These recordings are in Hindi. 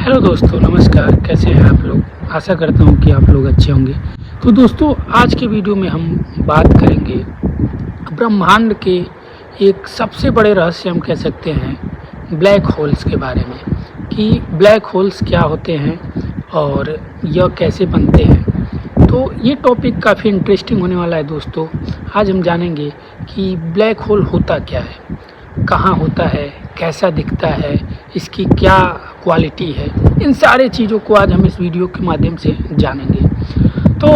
हेलो दोस्तों, नमस्कार। कैसे हैं आप लोग? आशा करता हूं कि आप लोग अच्छे होंगे। तो दोस्तों, आज के वीडियो में हम बात करेंगे ब्रह्मांड के एक सबसे बड़े रहस्य, हम कह सकते हैं, ब्लैक होल्स के बारे में कि ब्लैक होल्स क्या होते हैं और यह कैसे बनते हैं। तो ये टॉपिक काफ़ी इंटरेस्टिंग होने वाला है दोस्तों। आज हम जानेंगे कि ब्लैक होल होता क्या है, कहाँ होता है, कैसा दिखता है, इसकी क्या क्वालिटी है। इन सारे चीज़ों को आज हम इस वीडियो के माध्यम से जानेंगे। तो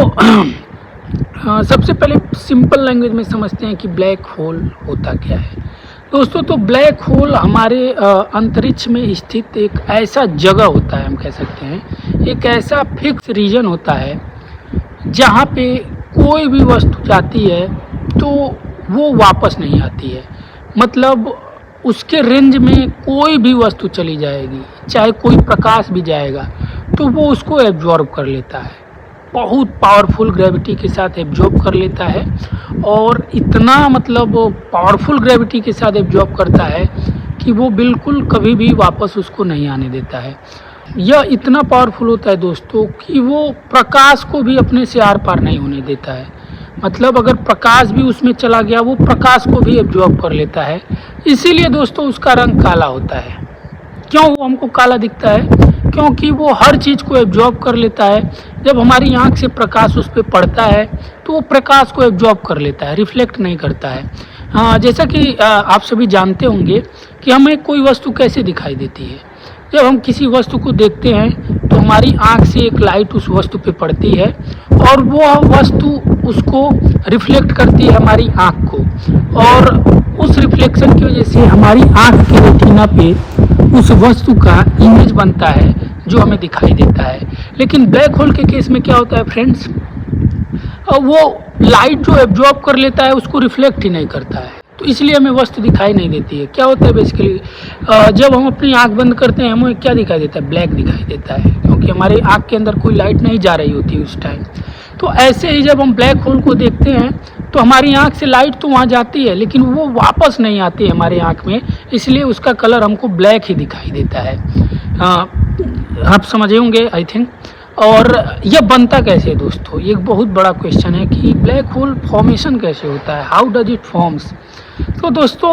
सबसे पहले सिंपल लैंग्वेज में समझते हैं कि ब्लैक होल होता क्या है दोस्तों। तो ब्लैक होल हमारे अंतरिक्ष में स्थित एक ऐसा जगह होता है, हम कह सकते हैं एक ऐसा फिक्स रीजन होता है जहाँ पे कोई भी वस्तु जाती है तो वो वापस नहीं आती है। मतलब उसके रेंज में कोई भी वस्तु चली जाएगी, चाहे कोई प्रकाश भी जाएगा तो वो उसको एब्जॉर्ब कर लेता है। बहुत पावरफुल ग्रेविटी के साथ एब्जॉर्ब कर लेता है और इतना मतलब पावरफुल ग्रेविटी के साथ एब्जॉर्ब करता है कि वो बिल्कुल कभी भी वापस उसको नहीं आने देता है। यह इतना पावरफुल होता है दोस्तों कि वो प्रकाश को भी अपने से आर पार नहीं होने देता है। मतलब अगर प्रकाश भी उसमें चला गया, वो प्रकाश को भी एब्जॉर्ब कर लेता है। इसीलिए दोस्तों उसका रंग काला होता है। क्यों वो हमको काला दिखता है? क्योंकि वो हर चीज़ को एब्जॉर्ब कर लेता है। जब हमारी आँख से प्रकाश उस पर पड़ता है तो वो प्रकाश को एब्जॉर्ब कर लेता है, रिफ्लेक्ट नहीं करता है। जैसा कि आप सभी जानते होंगे कि हमें कोई वस्तु कैसे दिखाई देती है। जब हम किसी वस्तु को देखते हैं तो हमारी आँख से एक लाइट उस वस्तु पे पड़ती है और वो वस्तु उसको रिफ्लेक्ट करती है हमारी आँख को, और उस रिफ्लेक्शन की वजह से हमारी आँख के रेटिना पे उस वस्तु का इमेज बनता है जो हमें दिखाई देता है। लेकिन ब्लैक होल के केस में क्या होता है फ्रेंड्स, वो लाइट जो एब्जॉर्ब कर लेता है उसको रिफ्लेक्ट ही नहीं करता है, तो इसलिए हमें वस्तु दिखाई नहीं देती है। क्या होता है बेसिकली, जब हम अपनी आंख बंद करते हैं हमें क्या दिखाई देता है? ब्लैक दिखाई देता है, क्योंकि हमारी आंख के अंदर कोई लाइट नहीं जा रही होती उस टाइम। तो ऐसे ही जब हम ब्लैक होल को देखते हैं तो हमारी आंख से लाइट तो वहाँ जाती है लेकिन वो वापस नहीं आती है हमारी आंख में, इसलिए उसका कलर हमको ब्लैक ही दिखाई देता है। आप समझे होंगे आई थिंक। और यह बनता कैसे है दोस्तों, ये एक बहुत बड़ा क्वेश्चन है कि ब्लैक होल फॉर्मेशन कैसे होता है, हाउ डज इट फॉर्म्स। तो दोस्तों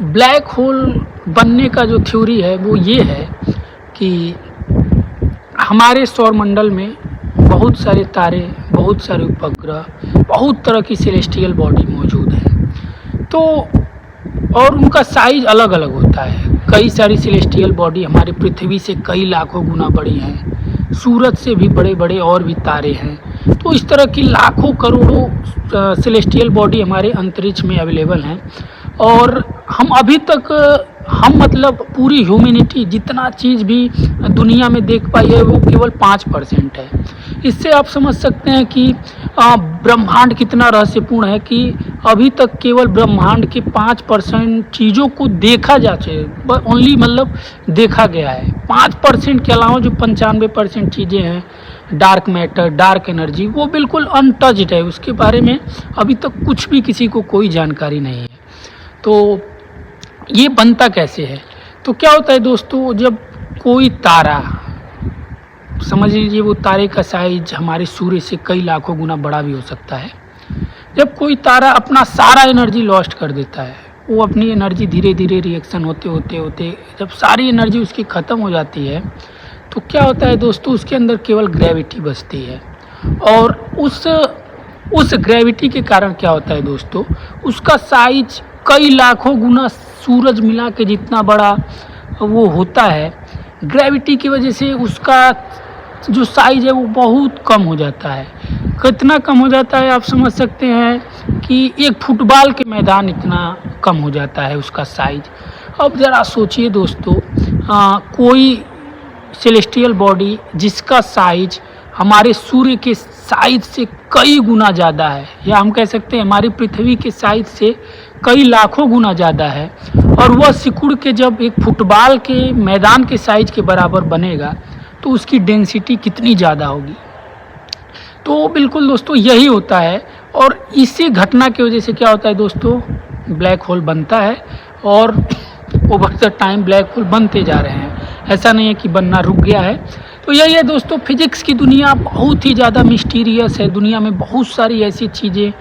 ब्लैक होल बनने का जो थ्योरी है वो ये है कि हमारे सौरमंडल में बहुत सारे तारे, बहुत सारे उपग्रह, बहुत तरह की सेलेस्टियल बॉडी मौजूद है। तो और उनका साइज अलग अलग होता है। कई सारी सेलेस्टियल बॉडी हमारे पृथ्वी से कई लाखों गुना बड़ी हैं, सूरज से भी बड़े बड़े और भी तारे हैं। तो इस तरह की लाखों करोड़ों सेलेस्टियल बॉडी हमारे अंतरिक्ष में अवेलेबल हैं। और हम अभी तक मतलब पूरी ह्यूमैनिटी जितना चीज़ भी दुनिया में देख पाई है वो केवल 5% है। इससे आप समझ सकते हैं कि ब्रह्मांड कितना रहस्यपूर्ण है कि अभी तक केवल ब्रह्मांड के 5% चीज़ों को देखा जा चुका, ओनली मतलब देखा गया है। 5% के अलावा जो 95% चीज़ें हैं, डार्क मैटर, डार्क एनर्जी, वो बिल्कुल अनटच्ड है। उसके बारे में अभी तक कुछ भी किसी को कोई जानकारी नहीं है। तो ये बनता कैसे है? तो क्या होता है दोस्तों, जब कोई तारा, समझ लीजिए वो तारे का साइज हमारे सूर्य से कई लाखों गुना बड़ा भी हो सकता है, जब कोई तारा अपना सारा एनर्जी लॉस्ट कर देता है, वो अपनी एनर्जी धीरे धीरे रिएक्शन होते होते होते जब सारी एनर्जी उसकी ख़त्म हो जाती है तो क्या होता है दोस्तों, उसके अंदर केवल ग्रेविटी बचती है। और उस ग्रेविटी के कारण क्या होता है दोस्तों, उसका साइज कई लाखों गुना सूरज मिला के जितना बड़ा वो होता है। ग्रेविटी की वजह से उसका जो साइज है वो बहुत कम हो जाता है। कितना कम हो जाता है आप समझ सकते हैं कि एक फुटबॉल के मैदान इतना कम हो जाता है उसका साइज। अब ज़रा सोचिए दोस्तों, कोई सेलेस्टियल बॉडी जिसका साइज हमारे सूर्य के साइज से कई गुना ज़्यादा है, या हम कह सकते हैं हमारी पृथ्वी के साइज से कई लाखों गुना ज़्यादा है, और वह सिकुड़ के जब एक फुटबॉल के मैदान के साइज के बराबर बनेगा तो उसकी डेंसिटी कितनी ज़्यादा होगी। तो बिल्कुल दोस्तों यही होता है, और इसी घटना की वजह से क्या होता है दोस्तों, ब्लैक होल बनता है और over the time black hole बनते जा रहे हैं। ऐसा नहीं है कि बनना रुक गया है। तो यही है दोस्तों, फिजिक्स की दुनिया बहुत ही ज़्यादा मिस्टीरियस है। दुनिया में बहुत सारी ऐसी चीज़ें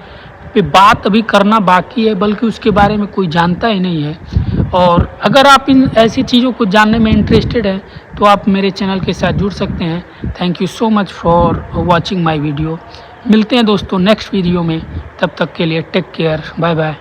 पे बात अभी करना बाकी है, बल्कि उसके बारे में कोई जानता ही नहीं है। और अगर आप इन ऐसी चीज़ों को जानने में इंटरेस्टेड हैं तो आप मेरे चैनल के साथ जुड़ सकते हैं। Thank you so much for watching my video. मिलते हैं दोस्तों नेक्स्ट वीडियो में, तब तक के लिए टेक केयर, बाय बाय।